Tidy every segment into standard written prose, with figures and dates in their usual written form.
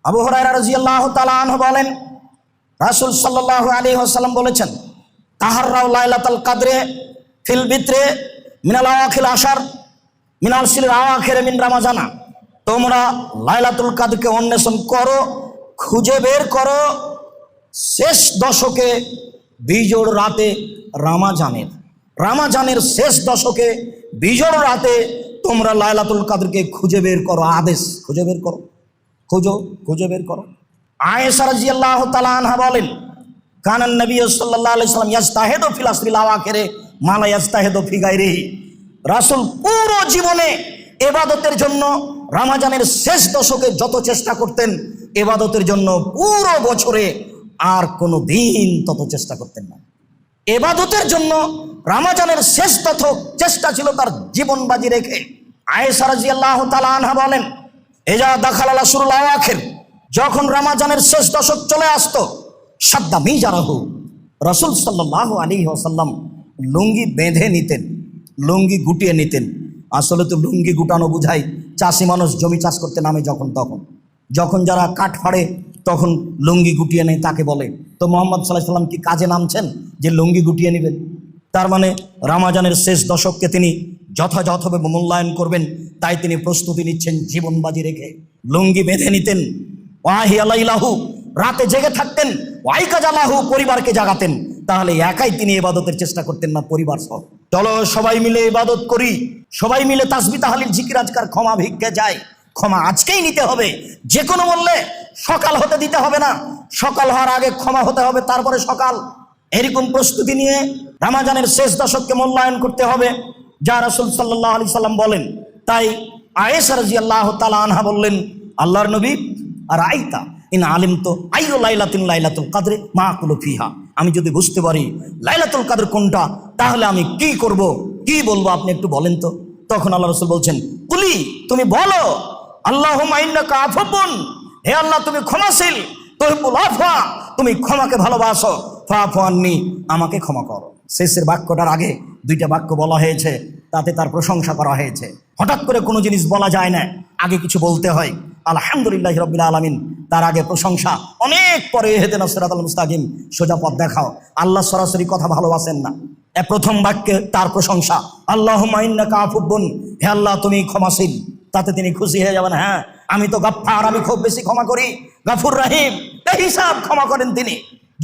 আবু হুরায়রা রাদিয়াল্লাহু তাআলা আনহু বলেন, রাসূল সাল্লাল্লাহু আলাইহি ওয়াসাল্লাম বলেছেন, তাহাররাউ লাইলাতুল কদরে ফিল বিত্রে মিনাল আওয়াখিল আশার মিনাল সিল আওয়াখির মিন রমাজানা। তোমরা লাইলাতুল কদরকে অন্বেষণ করো, খুঁজে বের করো শেষ দশকে বিজোড় রাতে রামাজানের শেষ দশকে বিজোড় রাতে তোমরা লাইলাতুল কদরকে খুঁজে বের করো। আদেশ, খুঁজে বের করো, খুঁজে বের করো। আয়েশা রাদিয়াল্লাহু তাআলা আনহা বলেন, কানান নবী সাল্লাল্লাহু আলাইহি ওয়াসাল্লাম ইজতাহিদু ফিল আসরিল আওয়াখিরে মা লা ইজতাহিদু ফি গায়রিহি। রাসূল পুরো জীবনে ইবাদতের জন্য রমজানের শেষ দশকে যত চেষ্টা করতেন, ইবাদতের জন্য পুরো বছরে আর কোনো দিন তত চেষ্টা করতেন না। ইবাদতের জন্য রমজানের শেষ দশক চেষ্টা ছিল তার জীবন বাজি রেখে। আয়েশা রাদিয়াল্লাহু তাআলা আনহা বলেন, ইজা দাখালাল আশরুল আওয়াখির, যখন রমজানের শেষ দশক চলে আসতো, শাদ্দা মিজারাহু, রাসূল সাল্লাল্লাহু আলাইহি ওয়াসাল্লাম লুঙ্গি বেঁধে নিতেন, লুঙ্গি গুটিয়ে নিতেন। আসলে তো লুঙ্গি গুটানো বুঝায় চাষি মানুষ জমি চাষ করতে নামে যখন যারা কাঠ ফাড়ে তখন লুঙ্গি গুটিয়ে নেয় তাকে বলে। তো মুহাম্মদ সাল্লাল্লাহু আলাইহি ওয়াসাল্লাম কি কাজে নামছেন যে লুঙ্গি গুটিয়ে নেবেন? তার মানে রমজানের শেষ দশককে তিনি যথাযথভাবে মূল্যায়ন করবেন, তাই তিনি প্রস্তুতি নিচ্ছেন জীবন বাজি রেখে। লুঙ্গি বেঁধে নিতেন, ওয়াহিয়া লাইলাহু, রাতে জেগে থাকতেন, ওয়াইকাজালাহু, পরিবারকে জাগাতেন। তাহলে একাই তিনি ইবাদতের চেষ্টা করতেন না, পরিবার সহ। চলো সবাই মিলে ইবাদত করি, সবাই মিলে তাসবিহ তাহলিল জিকির আজকার ক্ষমা ভিক্ষে যায়। ক্ষমা আজকেই নিতে হবে, যে কোনো মূল্যে। সকাল হতে দিতে হবে না, সকাল হওয়ার আগে ক্ষমা হতে হবে, তারপরে সকাল। এরকম প্রস্তুতি নিয়ে রমজানের শেষ দশককে মূল্যায়ন করতে হবে, যা রাসূল সাল্লাল্লাহু আলাইহি সাল্লাম বলেন। তাই আয়েশা রাদিয়াল্লাহু তাআলা আনহা বললেন, আল্লাহর নবী, আর আইতা ইন আলিমতু আইয়ু লাইলাতিন লাইলাতুল কদরে মা আকুলু ফিহা, আমি যদি বুঝতে পারি লাইলাতুল কদর কোনটা, তাহলে আমি কি করব, কি বলবো, আপনি একটু বলেন তো। তখন আল্লাহ রাসূল বলছেন, কুলি, তুমি বলো, আল্লাহুম্মা ইন্নাকা আফুবুন, হে আল্লাহ তুমি ক্ষমাশীল, তুহিব্বুল আফওয়া, তুমি ক্ষমাকে ভালোবাসো, ফাফু আন্নি, আমাকে ক্ষমা করো। শেষের বাক্যটার আগে দুইটা বাক্য বলা হয়েছে, তাতে তার প্রশংসা করা হয়েছে। হঠাৎ করে কোনো জিনিস বলা যায় না, আগে কিছু বলতে হয়। আলহামদুলিল্লাহি রাব্বিল আলামিন, তার আগে প্রশংসা, অনেক পরে ইহদিনাস সিরাতাল মুস্তাকিম, সোজা পথ দেখাও। আল্লাহ সরাসরি কথা ভালোবাসেন না। প্রথম বাক্যে তার প্রশংসা, আল্লাহুম্মা ইন্নাকা আফুবুন, হে আল্লাহ তুমি ক্ষমাশীল। তাতে তিনি খুশি হয়ে যাবেন, হ্যাঁ আমি তো গাফফার, আমি খুব বেশি ক্ষমা করি, গাফুর রহিম, এই হিসাব ক্ষমা করেন তিনি।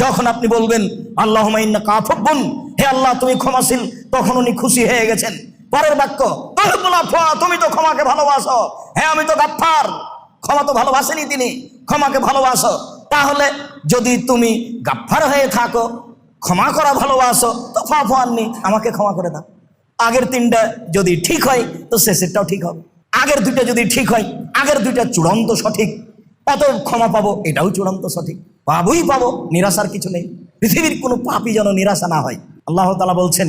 যখন আপনি বলবেন আল্লাহুম্মা ইন্নাকা আফুবুন, হে আল্লাহ তুমি ক্ষমাশীল, তখন উনি খুশি হয়ে গেছেন। পরের বাক্য, তুহিব্বুল আফওয়া, তুমি তো ক্ষমাকে ভালোবাসো, হ্যাঁ আমি তো গাফফার, ক্ষমা তো ভালোবাসেনি তিনি, ক্ষমাকে ভালোবাসো। তাহলে যদি তুমি গাফফার হয়ে থাকো, ক্ষমা করা ভালোবাসো, তো ফাফু আন্নি, আমাকে ক্ষমা করে দাও। আগের তিনটা যদি ঠিক হয় তো শেষেরটাও ঠিক হবে। আগের দুইটা যদি ঠিক হয়, আগের দুইটা চূড়ান্ত সঠিক, অত ক্ষমা পাবো, এটাও চূড়ান্ত সঠিক, পাবোই পাবো, নিরাশার কিছু নেই। পৃথিবীর কোনো পাপই যেন নিরাশা না হয়। আল্লাহ তাআলা বলছেন,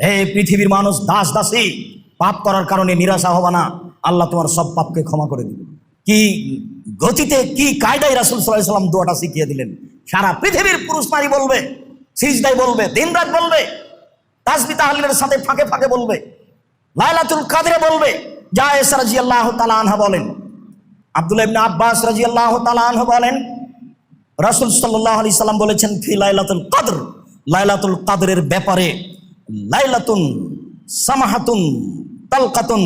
হে পৃথিবীর মানুষ, দাস দাসী, পাপ করার কারণে নিরাশা হবে না, আল্লাহ তোমার সব পাপকে ক্ষমা করে দিবে। কি গতিতে, কি কায়দায় রাসূল সাল্লাল্লাহু আলাইহি ওয়াসাল্লাম দোয়াটা শিখিয়ে দিলেন। সারা পৃথিবীর পুরুষ নারী বলবে, সিজদায় বলবে, দিন রাত বলবে, তাসবিহ তাহলিলের সাথে ফাঁকে ফাঁকে বলবে, লাইলাতুল কদরে বলবে। যা আয়েশা রাদিয়াল্লাহু তাআলা আনহা বলেন, আব্দুল্লাহ ইবনে আব্বাস রাদিয়াল্লাহু তাআলা আনহু বলেন, রাসূল সাল্লাল্লাহু আলাইহি সাল্লাম বলেছেন, ফি লাইলাতুল কদর, লাইলাতুল কদরের ব্যাপারে, লাইলাতুন সামাহাতুন তালকাতুন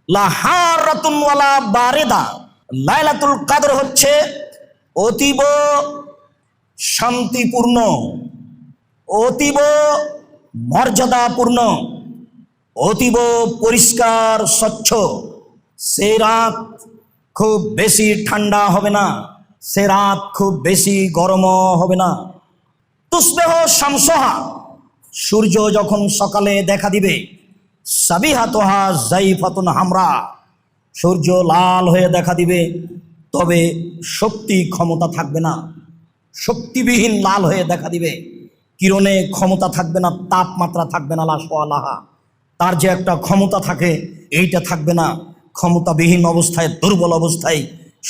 লা হারাতুন ওয়ালা বারিদা, লাইলাতুল কদর হচ্ছে অতীব শান্তিপূর্ণ, অতীব মর্যাদাপূর্ণ, অতীব পরিষ্কার স্বচ্ছ। সে রাত খুব বেশি ঠান্ডা হবে না, সে রাত খুব বেশি গরমও হবে না। তুসবেহ শামসুহা, সূর্য যখন সকালে দেখা দিবে, সাবিহাতুহা যাইফাতুন হামরা, সূর্য লাল হয়ে দেখা দিবে, তবে শক্তি ক্ষমতা থাকবে না, শক্তিবিহীন লাল হয়ে দেখা দিবে, কিরণে ক্ষমতা থাকবে না, তাপমাত্রা থাকবে না, লাহা, তার যে একটা ক্ষমতা থাকে এইটা থাকবে না, ক্ষমতাবিহীন অবস্থায়, দুর্বল অবস্থায়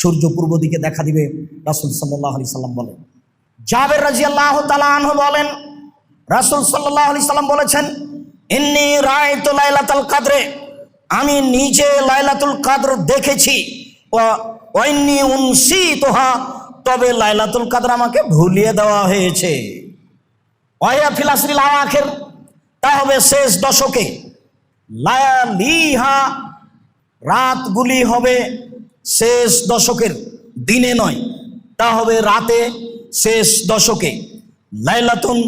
সূর্য পূর্ব দিকে দেখা দিবে। রাসূল সাল্লাল্লাহু আলাইহি সাল্লাম বলেন। জাবের রাদিয়াল্লাহু তাআলা আনহু বলেন, রাসূল সাল্লাল্লাহু আলাইহি সাল্লাম বলেছেন, ইন্নী রাআইতু লাইলাতুল কদরে, আমি নিজে লাইলাতুল কদর দেখেছি, ওয়াইন্নী উনসিতুহা, তবে লাইলাতুল কদর আমাকে ভুলিয়ে দেওয়া হয়েছে। ওয়া ফিল আশরিল আওয়াখির, তা হবে শেষ দশকে। লায়ালিহা, রাতগুলি হবে শেষ দশকের, দিনে নয়, তা হবে রাতে শেষ দশকে। লাইলাতুন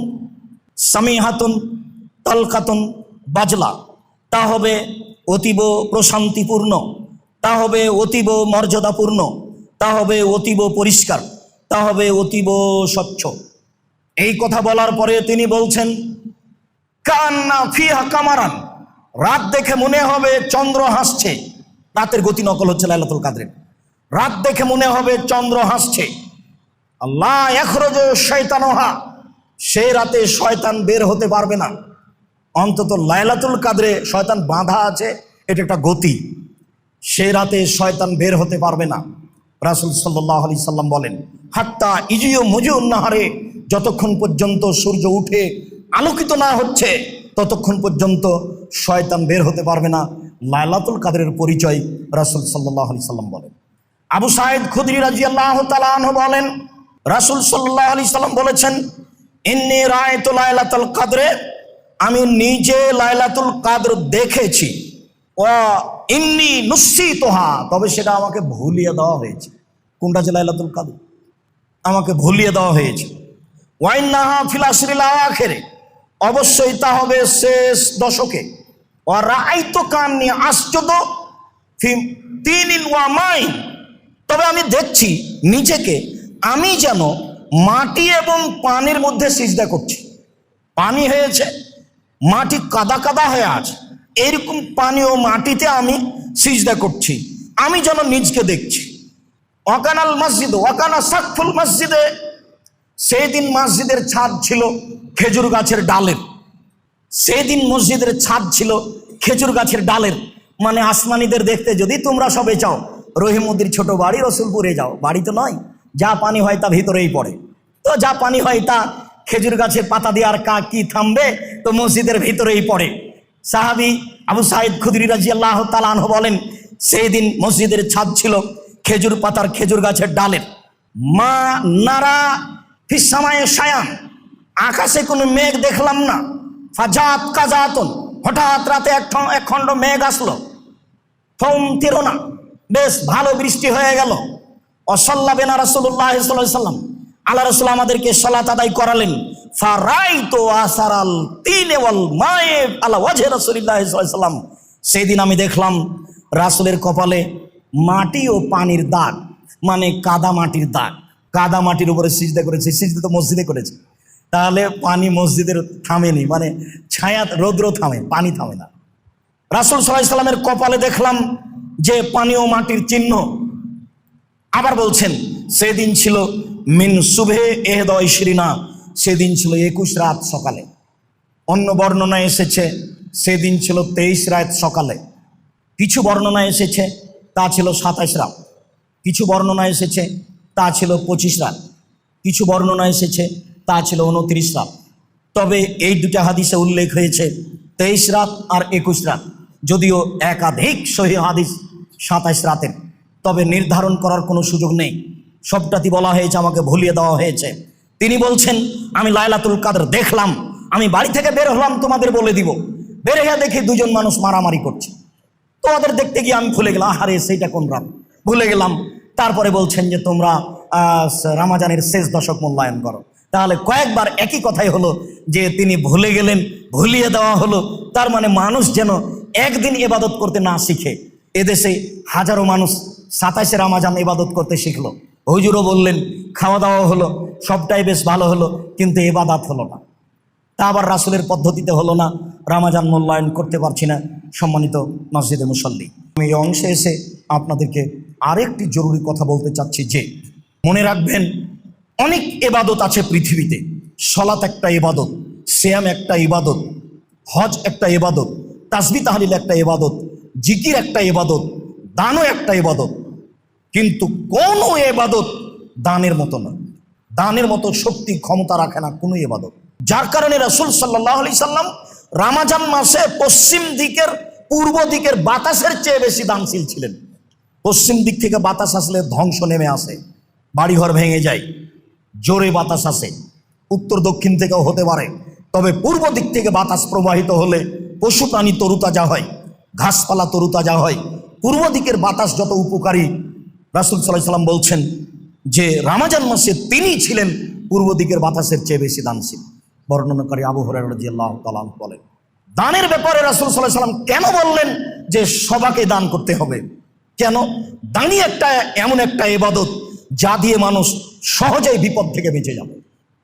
সামিহাতুন তালকাতুন বাজলা, তা হবে অতীব প্রশান্তিপূর্ণ, তা হবে অতীব মর্যাদাপূর্ণ, তা হবে অতীব পরিষ্কার, তা হবে অতীব স্বচ্ছ। এই কথা বলার পরে তিনি বলছেন কান্না ফিহা কামারান, রাত দেখে মনে হবে চন্দ্র হাসছে। রাতের গতি নকল হচ্ছে লাইলাতুল কদরের। রাত দেখে মনে হবে চন্দ্র হাসছে। আল্লাহ ইয়াখরুজু শাইতানুহা, সে রাতে শয়তান বের হতে পারবে না। অন্তত লাইলাতুল কদরে শয়তান বাঁধা আছে, এটা একটা গতি। সে রাতে শয়তান বের হতে পারবে না। রাসূল সাল্লাল্লাহু আলাইহি সাল্লাম বলেন হাত্তা ইজিউ মুজুন নাহারে, যতক্ষণ পর্যন্ত সূর্য উঠে আলোকিত না হচ্ছে ততক্ষণ পর্যন্ত শয়তান বের হতে পারবে না। লাইলাতুল কদরের পরিচয় রাসূল সাল্লাল্লাহু আলাইহি সাল্লাম বলেন। আবু সাঈদ খুদরি রাদিয়াল্লাহু তাআলা আনহু বলেন রাসূল সাল্লাল্লাহু আলাইহি সাল্লাম বলেছেন ইন্নী রাআইতু লাইলাতুল কদরে, আমি নিজে লাইলাতুল কদর দেখেছি। ওয়া ইন্নী নুসিতুহা, তবে সেটা আমাকে ভুলিয়ে দেওয়া হয়েছে। কোনটা যে লাইলাতুল কদর? আমাকে ভুলিয়ে দেওয়া হয়েছে। ওয়া ইন্নাহা ফিল আশরিল আওয়াখির, অবশ্যই তা হবে শেষ দশকে। ওয়া রাআইতু কান্নী আসজুদু ফি তিনিন ওয়া মাইন, তবে আমি দেখছি নিজেকে আমি যেন মাটি এবং পানির মধ্যে সিজদা করছি। পানি হয়েছে, মাটি কাদা কাদা হয়ে আছে, এরকম পানি ও মাটিতে আমি সিজদা করছি, আমি যেন নিজকে দেখছি। ওয়াকানাল মসজিদ ওয়াকানা সাকফুল মসজিদে, সেই দিন মসজিদের ছাদ ছিল খেজুর গাছের ডালের। সেই দিন মসজিদের ছাদ ছিল খেজুর গাছের ডালের। মানে আসমানিদের দেখতে যদি তোমরা সবে চাও, রহিমুদ্দির ছোট বাড়ি রসুলপুরে যাও, বাড়ি তো নয়, যা পানি হয় তা ভিতরেই পড়ে। তো যা পানি হয় তা খেজুর গাছের পাতা দিয়ে আর কি থামবে, তো মসজিদের ভিতরেই পড়ে। সাহাবী আবু সাঈদ খুদরি রাদিয়াল্লাহু তাআলা আনহু বলেন সেই দিন মসজিদের ছাদ ছিল খেজুর পাতার খেজুর গাছের ডালের। মা নারা ফিস সামায়ে শায়ান, আকাশে কোনো মেঘ দেখলাম না। ফাজাত কাজাতুন, হঠাৎ রাতে এক খণ্ড মেঘ আসলো। ফৌম তিরোনা, বেশ ভালো বৃষ্টি হয়ে গেল। অসাল্লা বিনা রাসূলুল্লাহ সাল্লাল্লাহু আলাইহি সাল্লাম, আল্লাহ রাসূল আমাদেরকে সালাত আদায় করালেন। ফারাইতু আসারাল তিন ওয়াল মায়ে আলা ওয়াজহি রাসূলিল্লাহ সাল্লাল্লাহু আলাইহি সাল্লাম, সেদিন আমি দেখলাম রাসূলের কপালে মাটি ও পানির দাগ, মানে কাদা মাটির দাগ। কাদা মাটির উপরে সিজদা করেছে, সিজদা তো মসজিদে করেছে, তাহলে পানি মসজিদের থামেনি, মানে ছায়া রৌদ্র থামে, পানি থামে না। রাসূল সাল্লাল্লাহু আলাইহি সাল্লামের কপালে দেখলাম যে পানি ও মাটির চিহ্ন। আবার বলছেন সেদিন ছিল মিন সুবহে এহদা ইশরিনা, সেদিন ছিল 21 রাত সকালে। অন্য বর্ণনায় এসেছে সেদিন ছিল 23 রাত সকালে। কিছু বর্ণনায় এসেছে তা ছিল 27 রাত, কিছু বর্ণনায় এসেছে তা ছিল 25 রাত, কিছু বর্ণনায় এসেছে তা ছিল 29 রাত। তবে এই দুটা হাদিসে উল্লেখ হয়েছে 23 রাত আর 21 রাত, যদিও একাধিক সহিহ হাদিস 27 রাতের। তবে নির্ধারণ করার কোনো সুযোগ নেই, সবটাতে বলা হয়েছে আমাকে ভুলিয়ে দেওয়া হয়েছে। তিনি বলছেন আমি লাইলাতুল কদর দেখলাম, আমি বাড়ি থেকে বের হলাম তোমাদের বলে দিব, বের হয়ে দেখি দুজন মানুষ মারামারি করছে। তো ওদের দেখতে গিয়ে আমি ভুলে গেলাম, আরে সেইটা কোন রাত, ভুলে গেলাম। তারপরে বলছেন যে তোমরা রমজানের শেষ দশক মূল্যায়ন করো। তাহলে কয়েকবার একই কথাই হলো যে তিনি ভুলে গেলেন, ভুলিয়ে দেওয়া হলো। তার মানে মানুষ যেন একদিন ইবাদত করতে না শিখে। এদেশে হাজারো মানুষ 27শে রমজান ইবাদত করতে শিখলো, হুজুরও বললেন, খাওয়া দাওয়া হলো, সবটাই বেশ ভালো হলো, কিন্তু ইবাদত হলো না। তা আবার রাসূলের পদ্ধতিতে হলো না, রমজান মূল্যায়ন করতে পারছি না। সম্মানিত মসজিদে মুসল্লি, আমি এই অংশে এসে আপনাদেরকে আরেকটি জরুরি কথা বলতে চাচ্ছি যে মনে রাখবেন অনেক ইবাদত আছে পৃথিবীতে। সালাত একটা ইবাদত, সিয়াম একটা ইবাদত, হজ একটা ইবাদত, তাসবিহ তাহলিল একটা ইবাদত, জিকির একটা ইবাদত, দানও একটা ইবাদত। কিন্তু কোনো ইবাদত দানের মতো না, দানের মতো শক্তি ক্ষমতা রাখে না কোনো ইবাদত। যার কারণে রাসূল সাল্লাল্লাহু আলাইহি সাল্লাম রমজান মাসে পশ্চিম দিকের পূর্ব দিকের বাতাসের চেয়ে বেশি দানশীল ছিলেন। পশ্চিম দিক থেকে বাতাস আসলে ধ্বংস নেমে আসে, বাড়িঘর ভেঙে যায়, জোরে বাতাস আসে। উত্তর দক্ষিণ থেকেও হতে পারে, তবে পূর্ব দিক থেকে বাতাস প্রবাহিত হলে পশু প্রাণী তরুতাজা হয়, ঘাসপালা তরুতাজা হয়। পূর্ব দিকের বাতাস যত উপকারী, রাসূল সাল্লাল্লাহু আলাইহি ওয়াসাল্লাম বলছেন যে রমজান মাসে তিনি ছিলেন পূর্ব দিকের বাতাসের চেয়ে বেশি দানশীল। বর্ণনাকারী আবু হুরায়রা রাদিয়াল্লাহু তাআলা আনহু বলেন, দানের ব্যাপারে রাসূল সাল্লাল্লাহু আলাইহি ওয়াসাল্লাম কেন বললেন যে সবাকে দান করতে হবে? কেন? দানই এমন একটা ইবাদত যা দিয়ে মানুষ সহজেই বিপদ থেকে বেঁচে যাবে।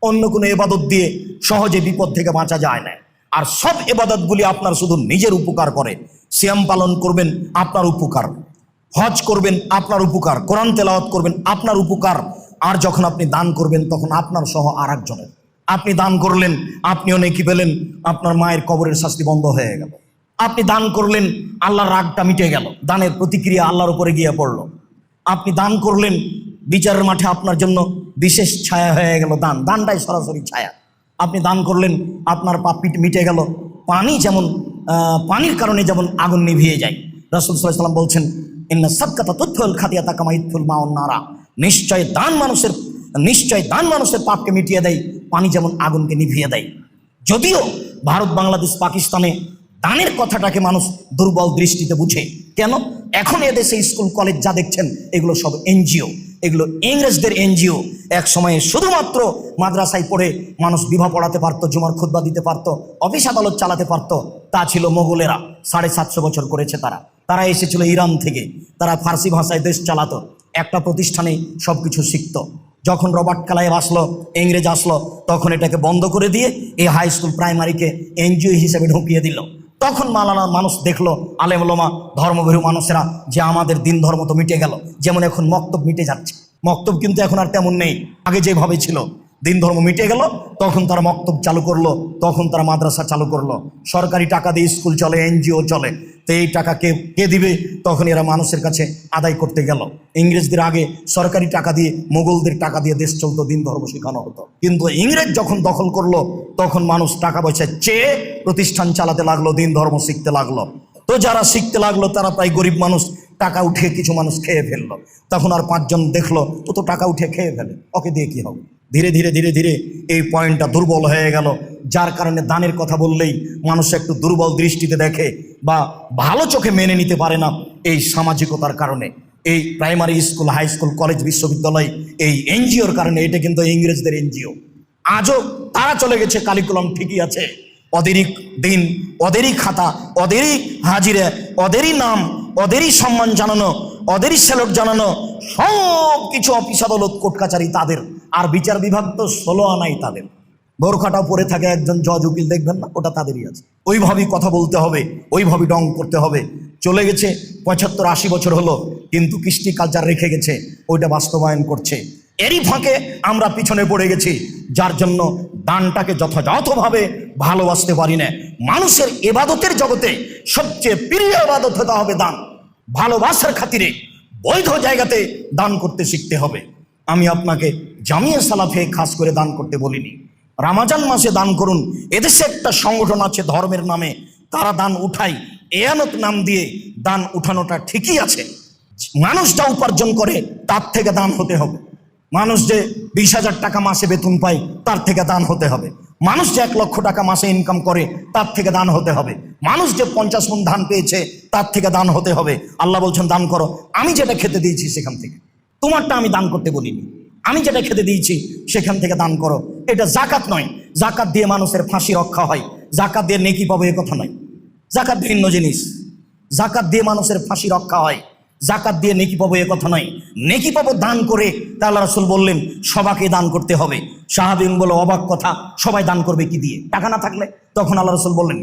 অন্য কোনো ইবাদত দিয়ে সহজে বিপদ থেকে বাঁচা যায় না। আর সব ইবাদতগুলি আপনার শুধু নিজের উপকার করে। সিয়াম পালন করবেন, আপনার উপকার। হজ করবেন, আপনার উপকার। কোরআন তেলাওয়াত করবেন, আপনার উপকার। আর যখন আপনি দান করবেন তখন আপনার সহ আর একজনের। আপনি দান করলেন, আপনিও নেকি পেলেন, আপনার মায়ের কবরের শাস্তি বন্ধ হয়ে গেল। আপনি দান করলেন, আল্লাহর রাগটা মিটে গেল, দানের প্রতিক্রিয়া আল্লাহর উপরে গিয়ে পড়লো। আপনি দান করলেন, বিচারের মাঠে আপনার জন্য বিশেষ ছায়া হয়ে গেল। দানটাই সরাসরি ছায়া। আপনি দান করলেন, আপনার পাপ মিটে গেল। পানির কারণে যেমন আগুন নিভিয়ে যায়, রাসূল সাল্লাল্লাহু আলাইহি ওয়াসাল্লাম বলছেন ইন্না সাদকাতা তুদফিউল খাতিয়াতা কামা ইদফিউল মাউন নারা। নিশ্চয় দান মানুষের পাপকে মিটিয়ে দেয়, পানি যেমন আগুনকে নিভিয়ে দেয়। যদিও ভারত, বাংলাদেশ, পাকিস্তানে দানের কথাটাকে মানুষ দুর্বল দৃষ্টিতে বুঝে। কেন? এখন এদেশে স্কুল কলেজ যা দেখছেন এগুলো সব এনজিও, এগুলো ইংরেজদের এনজিও। এক সময়ে শুধুমাত্র মাদ্রাসায় পড়ে মানুষ বিবাহ পড়াতে পারতো, জুমার খুতবা দিতে পারতো, অফিস আদালত চালাতে পারতো। তা ছিল মোগলেরা। 750 বছর করেছে তারা এসেছিল ইরান থেকে। তারা ফার্সি ভাষায় দেশ চালাতো, একটা প্রতিষ্ঠানে সবকিছু শিখতো। যখন রবার্ট ক্লাইভ আসলো, ইংরেজ আসলো, তখন এটাকে বন্ধ করে দিয়ে এই হাই স্কুল প্রাইমারিকে এনজিও হিসেবে ঢুকিয়ে দিল। তখন মানুষ দেখলো, আলেম ওলামা, ধর্মভীরু মানুষেরা, যে আমাদের দিন ধর্ম তো মিটে গেল। যেমন এখন মক্তব মিটে যাচ্ছে, মক্তব কিন্তু এখন আর তেমন নেই, আগে যেভাবে ছিল। দিন ধর্ম মিটে গেল, তখন তারা মক্তব চালু করলো, তখন তারা মাদ্রাসা চালু করলো। সরকারি টাকা দিয়ে স্কুল চলে, এনজিও চলে। তো এই টাকা কে দিবে? তখন এরা মানুষের কাছে আদায় করতে গেল। ইংরেজদের আগে সরকারি টাকা দিয়ে, মোগলদের টাকা দিয়ে দেশ চলতো, দিন ধর্ম শেখানো হতো। কিন্তু ইংরেজ যখন দখল করলো, তখন মানুষ টাকা পয়সা চেয়ে প্রতিষ্ঠান চালাতে লাগলো, দিন ধর্ম শিখতে লাগলো। তো যারা শিখতে লাগলো তারা প্রায় গরিব মানুষ, টাকা উঠিয়ে কিছু মানুষ খেয়ে ফেললো। তখন আর 5 জন দেখলো তো টাকা উঠে খেয়ে ফেলে, ওকে দিয়ে কি হবে? ধীরে ধীরে এই পয়েন্টটা দুর্বল হয়ে গেল। যার কারণে দানের কথা বললেই মানুষ একটু দুর্বল দৃষ্টিতে দেখে বা ভালো চোখে মেনে নিতে পারে না। এই সামাজিকতার কারণে, এই primary school, high school, college, বিশ্ববিদ্যালয়, এই এনজিওর কারণে। এটা কিন্তু ইংরেজদের এনজিও। আজও তারা চলে গেছে, কারিকুলাম ঠিকই আছে, ওদেরই দিন, ওদেরই খাতা, ওদেরই হাজিরা, ওদেরই নাম, ওদেরই সম্মান জানানো, ওদেরই স্যালুট জানানো, সব কিছু অফিস আদালত, কোর্ট কাচারি তাদের। আর বিচার বিভাগ তো 16 আনাই তাদের। বোরখাটাও পরে থাকে একজন জজ, উকিল দেখবেন না, ওটা তাদেরই আছে। ওইভাবেই কথা বলতে হবে, ওইভাবেই ডং করতে হবে। চলে গেছে 75-80 বছর হলো, কিন্তু কৃষ্টি কালচার রেখে গেছে, ওইটা বাস্তবায়ন করছে। এরই ফাঁকে আমরা পিছনে পড়ে গেছি, যার জন্য দানটাকে যথাযথভাবে ভালোবাসতে পারি না। মানুষের ইবাদতের জগতে সবচেয়ে প্রিয় ইবাদত হতে হবে দান। ভালোবাসার খাতিরে বৈধ জায়গাতে দান করতে শিখতে হবে। আমি আপনাকে জামিয়া সালাফে খাস করে দান করতে বলিনি। রমজান মাসে দান করুন। এদেশে একটা সংগঠন আছে ধর্মের নামে, তারা দান উঠায়, এয়ানত নাম দিয়ে। দান উঠানোটা ঠিকই আছে, মানুষ যা উপার্জন করে তার থেকে দান হতে হবে। মানুষ যে 20,000 টাকা মাসে বেতন পায় তার থেকে দান হতে হবে। মানুষ যে 1 লক্ষ টাকা মাসে ইনকাম করে তার থেকে দান হতে হবে। মানুষ যে 50 মণ ধান পেয়েছে তার থেকে দান হতে হবে। আল্লাহ বলছেন দান করো, আমি যেটা খেতে দিয়েছি সেখান থেকে। তোমারটা আমি দান করতে বলিনি, আমি যেটা খেতে দিয়েছি সেখান থেকে দান করো। এটা জাকাত নয়। জাকাত দিয়ে মানুষের ফাঁসি রক্ষা হয়, জাকাত দিয়ে নেকি পাবো এ কথা নয়। জাকাত ভিন্ন জিনিস। জাকাত দিয়ে মানুষের ফাঁসি রক্ষা হয়, জাকাত দিয়ে নেকি পাবো এ কথা নয়। নেকি পাবো দান করে। তা আল্লাহ রাসূল বললেন সবাকে দান করতে হবে। সাহাবীন বলে অবাক কথা, সবাই দান করবে কি দিয়ে? টাকা না থাকলে? তখন আল্লাহ রাসূল বললেন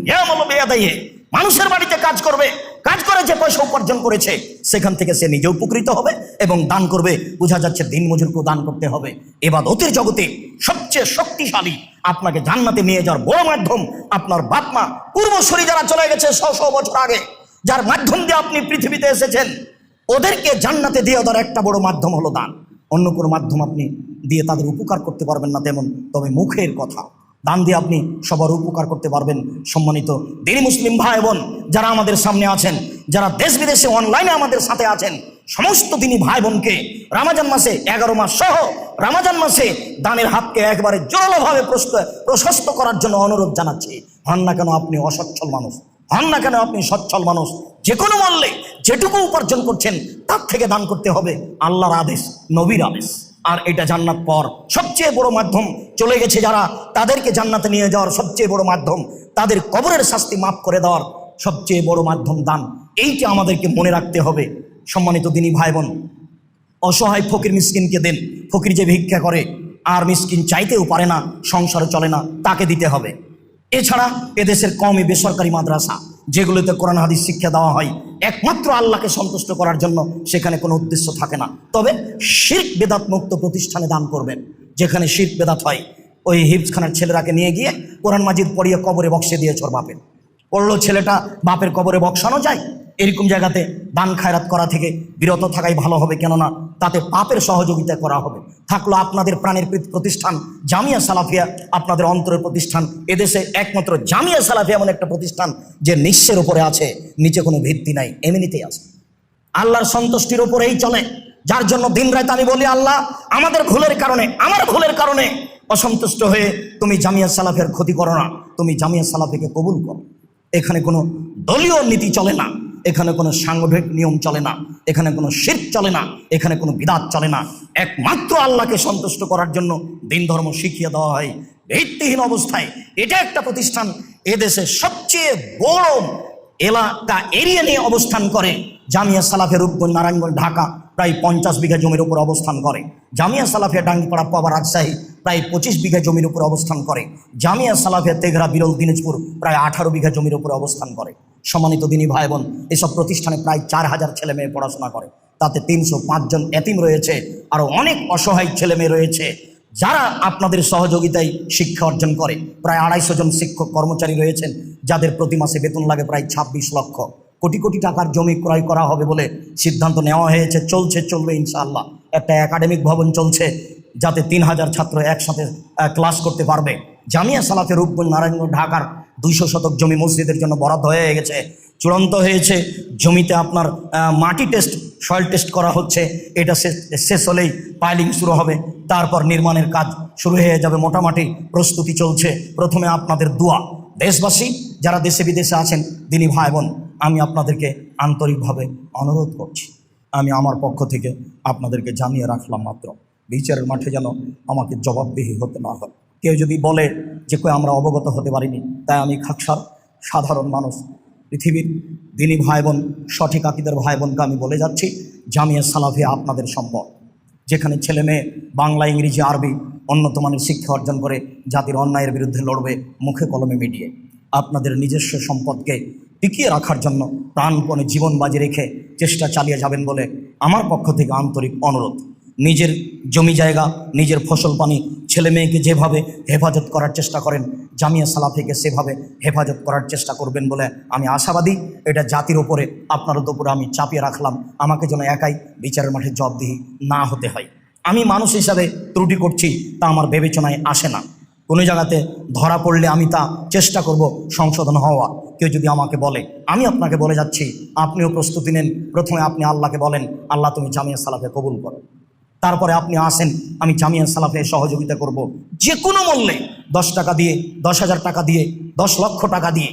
মানুষের বাড়িতে কাজ করবে, কাজ করে যে পয়সা উপার্জন করেছে সেখান থেকে সে নিজে উপকৃত হবে এবং দান করবে। বোঝা যাচ্ছে দিন মজুরকেও দান করতে হবে। ইবাদতের জগতে সবচেয়ে শক্তিশালী, আপনাকে জান্নাতে নিয়ে যাওয়ার বড় মাধ্যম আপনার বাপ মা, পূর্বসূরি যারা চলে গেছে 100 বছর আগে, যার মাধ্যম দিয়ে আপনি পৃথিবীতে এসেছেন, ওদেরকে জান্নাতে দিয়ে দেওয়ার একটা বড় মাধ্যম হলো দান। অন্য কোনো মাধ্যম আপনি দিয়ে তাদের উপকার করতে পারবেন না তেমন, তবে মুখের কথা, দান দিয়ে আপনি সবার উপকার করতে পারবেন। সম্মানিত দিনী মুসলিম ভাই বোন যারা আমাদের সামনে আছেন, যারা দেশ বিদেশে অনলাইনে আমাদের সাথে আছেন, সমস্ত দিনই ভাই বোনকে রমজান মাসে 11 মাস সহ রমজান মাসে দানের হাতকে একবারে জোরালোভাবে প্রশস্ত করার জন্য অনুরোধ জানাচ্ছি। হন না কেন আপনি অসচ্ছল মানুষ, হন না কেন আপনি সচ্ছল মানুষ, যে কোনো মূল্যে যেটুকু উপার্জন করছেন তার থেকে দান করতে হবে। আল্লাহর আদেশ, নবীর আদেশ। আর এটা জান্নাত পর সবচেয়ে বড় মাধ্যম। চলে গেছে যারা, তাদেরকে জান্নাতে নিয়ে যাওয়ার সবচেয়ে বড় মাধ্যম, তাদের কবরের শাস্তি মাফ করে দেওয়ার সবচেয়ে বড় মাধ্যম দান। এইটা আমাদেরকে মনে রাখতে হবে। সম্মানিত দিনী ভাই বোন, অসহায় ফকির মিসকিনকে দেন। ফকির যে ভিক্ষা করে আর মিসকিন চাইতেও পারে না, সংসারে চলে না, তাকে দিতে হবে। এছাড়া এদেশের কওমি বেসরকারি মাদ্রাসা যেগুলোতে কোরআন হাদিস শিক্ষা দেওয়া হয় একমাত্র আল্লাহকে সন্তুষ্ট করার জন্য, সেখানে কোনো উদ্দেশ্য থাকে না। তবে শিরক বেদাত মুক্ত প্রতিষ্ঠানে দান করবেন। যেখানে শিরক বেদাত হয়, ওই হিফজখানার ছেলেরাকে নিয়ে গিয়ে কোরআন মাজিদ পড়িয়ে কবরে বক্সে দিয়েছ ওর বাপের, পড়লো ছেলেটা, বাপের কবরে বক্সানো যায়? এরকম জায়গাতে দান খায়রাত করা থেকে বিরত থাকাই ভালো হবে, কেননা তাতে পাপের সহযোগিতা করা হবে। থাকলো আপনাদের প্রাণের প্রতিষ্ঠান জামিয়া সালাফিয়া, আপনাদের অন্তরের প্রতিষ্ঠান। এদেশে একমাত্র জামিয়া সালাফিয়া এমন একটা প্রতিষ্ঠান যে নিঃস্বের উপরে আছে, নিচে কোনো ভিত্তি নাই, এমনিতেই আছে, আল্লাহর সন্তুষ্টির উপরেই চলে। যার জন্য দিন রাত আমি বলি, আল্লাহ আমাদের ভুলের কারণে, আমার ভুলের কারণে অসন্তুষ্ট হয়ে তুমি জামিয়া সালাফিয়ার ক্ষতি করো না, তুমি জামিয়া সালাফিকে কবুল করো। এখানে কোনো দলীয় নীতি চলে না, এখানে কোনো সাংগঠনিক নিয়ম চলে না, এখানে কোনো শিরক চলে না, এখানে কোনো বিদআত চলে না। একমাত্র আল্লাহকে সন্তুষ্ট করার জন্য দিন ধর্ম শিখিয়ে দেওয়া হয় ভিত্তিহীন অবস্থায়। এটা একটা প্রতিষ্ঠান এদেশে সবচেয়ে বড় এলাকা এরিয়া নিয়ে অবস্থান করে। জামিয়া সালাফিয়া রূপগঞ্জ, নারায়ণগঞ্জ, ঢাকা প্রায় 50 বিঘা জমির উপর অবস্থান করে। জামিয়া সালাফিয়া ডাঙ্গিপাড়া, পাবা, রাজশাহী প্রায় 25 বিঘা জমির উপর অবস্থান করে। জামিয়া সালাফিয়া তেঘরা, বিরল, দিনাজপুর প্রায় 18 বিঘা জমির উপর অবস্থান করে। সম্মানিত দিনী ভাই বোন, এসব প্রতিষ্ঠানে প্রায় 4000 ছেলে মেয়ে পড়াশোনা করে। তাতে 305 জন এতিম রয়েছে, আরও অনেক অসহায় ছেলে মেয়ে রয়েছে যারা আপনাদের সহযোগিতায় শিক্ষা অর্জন করে। প্রায় 250 জন শিক্ষক কর্মচারী রয়েছেন যাদের প্রতি মাসে বেতন লাগে প্রায় 26 লক্ষ। কোটি কোটি টাকার জমি ক্রয় করা হবে বলে সিদ্ধান্ত নেওয়া হয়েছে, চলবে ইনশাআল্লাহ। একটা একাডেমিক ভবন চলছে যাতে 3000 ছাত্র একসাথে ক্লাস করতে পারবে। জামিয়া সালাফিয়া রূপগঞ্জ, নারায়ণগঞ্জ, ঢাকার 200 শতক জমি মসজিদের জন্য বরাদ্দ হয়ে গেছে, চূড়ান্ত হয়েছে। জমিতে আপনার মাটি টেস্ট, সয়েল টেস্ট করা হচ্ছে। এটা শেষ হলেই পাইলিং শুরু হবে, তারপর নির্মাণের কাজ শুরু হয়ে যাবে। মোটামুটি প্রস্তুতি চলছে। প্রথমে আপনাদের দোয়া। দেশবাসী যারা দেশে বিদেশে আছেন, দিনী ভাই বোন, আমি আপনাদেরকে আন্তরিকভাবে অনুরোধ করছি, আমি আমার পক্ষ থেকে আপনাদেরকে জানিয়ে রাখলাম মাত্র, বিচারের মাঠে যেন আমাকে জবাবদিহি হতে না হয়। কেউ যদি বলে যে আমরা অবগত হতে পারিনি, তাই আমি খাকসার সাধারণ মানুষ, পৃথিবীর দিনী ভাই বোন, সঠিক আকীদার ভাই বোনকে আমি বলে যাচ্ছি, জামিয়া সালাফিয়া আপনাদের সম্পদ। যেখানে ছেলে মেয়ে বাংলা, ইংরেজি, আরবি উন্নত মানের শিক্ষা অর্জন করে জাতির অন্যায়ের বিরুদ্ধে লড়বে মুখে কলমে মিডিয়ে। আপনাদের নিজস্ব সম্পদকে টিকিয়ে রাখার জন্য প্রাণপণে জীবন বাজি রেখে চেষ্টা চালিয়ে যাবেন বলে আমার পক্ষ থেকে আন্তরিক অনুরোধ। নিজের জমি জায়গা, নিজের ফসল পানি, ছেলে মেয়েকে যেভাবে হেফাজত করার চেষ্টা করেন, জামিয়া সালাফিকে সেভাবে হেফাজত করার চেষ্টা করবেন বলে আমি আশাবাদী। এটা জাতির ওপরে, আপনাদের উপরে আমি চাপিয়ে রাখলাম, আমাকে যেন একাই বিচারের মাঠে জবাবদিহি না হতে হয়। আমি মানুষ হিসাবে ত্রুটি করছি, তা আমার বিবেচনায় আসে না। কোনো জায়গাতে ধরা পড়লে আমি তা চেষ্টা করব সংশোধন হওয়া। কেউ যদি আমাকে বলে, আমি আপনাকে বলে যাচ্ছি, আপনিও প্রস্তুতি নেন। প্রথমে আপনি আল্লাহকে বলেন, আল্লাহ তুমি জামিয়া সালাফিয়া কবুল করো। তারপরে আপনি আসেন, আমি জামিয়া সালাফিয়া সহযোগিতা করব, যে কোনো মূল্যে, 10 টাকা দিয়ে, 10,000 টাকা দিয়ে, 10 লক্ষ টাকা দিয়ে।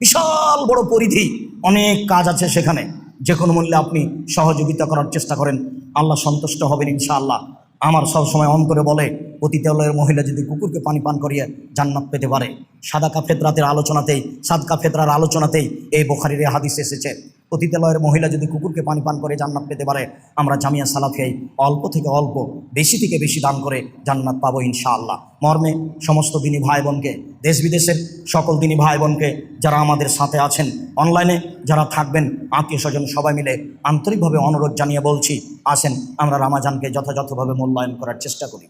বিশাল বড় পরিধি, অনেক কাজ আছে সেখানে। যে কোনো মূল্যে আপনি সহযোগিতা করার চেষ্টা করেন, আল্লাহ সন্তুষ্ট হবেন ইনশাআল্লাহ। আমার সবসময় অন্তরে বলে, পতিতালয়ের মহিলা যদি কুকুরকে পানি পান করিয়ে জান্নাত পেতে পারে। সাদাকা ফেতরাতের আলোচনাতেই, সাদকা ফেতরার আলোচনাতেই এই বুখারীর হাদিস এসেছে, পতিতালয়ের মহিলা যদি কুকুরকে পানি পান করে জান্নাত পেতে পারে, আমরা জামিয়া সালাফিয়ায় অল্প থেকে অল্প, বেশি থেকে বেশি দান করে জান্নাত পাবো ইনশাআল্লাহ। মর্মে সমস্ত দিনী ভাই বোনকে, দেশ বিদেশের সকল দিনী ভাই বোনকে যারা আমাদের সাথে আছেন, অনলাইনে যারা থাকবেন, আত্মীয় স্বজন সবাই মিলে আন্তরিকভাবে অনুরোধ জানিয়ে বলছি, আসেন আমরা রমজানকে যথাযথভাবে মূল্যায়ন করার চেষ্টা করি।